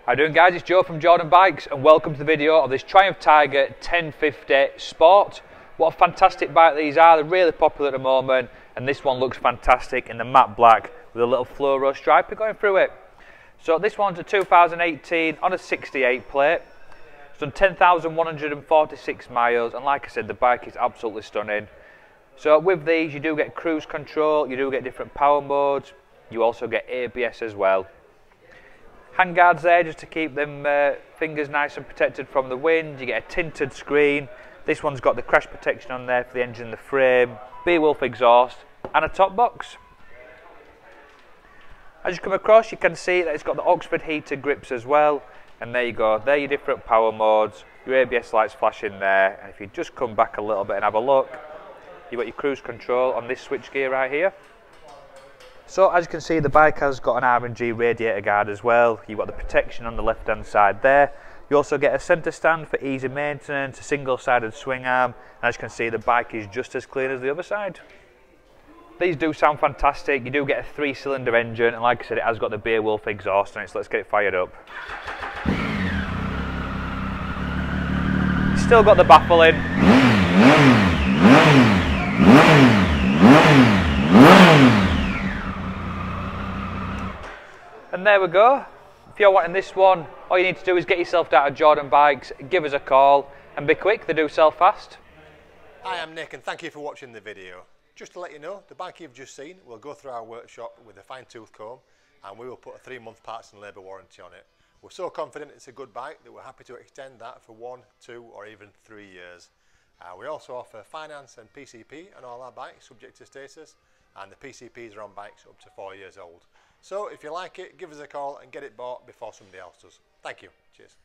How you doing, guys? It's Joe from Jordan Bikes and welcome to the video of this Triumph Tiger 1050 Sport. What a fantastic bike these are. They're really popular at the moment and this one looks fantastic in the matte black with a little fluoro stripe going through it. So this one's a 2018 on a 68 plate. It's done 10,146 miles and like I said, the bike is absolutely stunning. So with these you do get cruise control, you do get different power modes, you also get ABS as well. Handguards there just to keep them fingers nice and protected from the wind. You get a tinted screen. This one's got the crash protection on there for the engine and the frame. Beowulf exhaust and a top box. As you come across you can see that it's got the Oxford heated grips as well. And there you go, there are your different power modes. Your ABS lights flashing there. And if you just come back a little bit and have a look, you've got your cruise control on this switch gear right here. So as you can see the bike has got an R&G radiator guard as well. You've got the protection on the left hand side there. You also get a centre stand for easy maintenance, a single sided swing arm, and as you can see the bike is just as clean as the other side. These do sound fantastic. You do get a 3-cylinder engine and like I said it has got the Beowulf exhaust on it, so let's get it fired up. Still got the baffle in. And there we go. If you're wanting this one, all you need to do is get yourself down to Jordan Bikes, give us a call and be quick, they do sell fast. Hi, I'm Nick and thank you for watching the video. Just to let you know, the bike you've just seen will go through our workshop with a fine tooth comb and we will put a 3-month parts and labour warranty on it. We're so confident it's a good bike that we're happy to extend that for 1, 2 or even 3 years. We also offer finance and PCP on all our bikes subject to status, and the PCPs are on bikes up to 4 years old. So if you like it, give us a call and get it bought before somebody else does. Thank you. Cheers.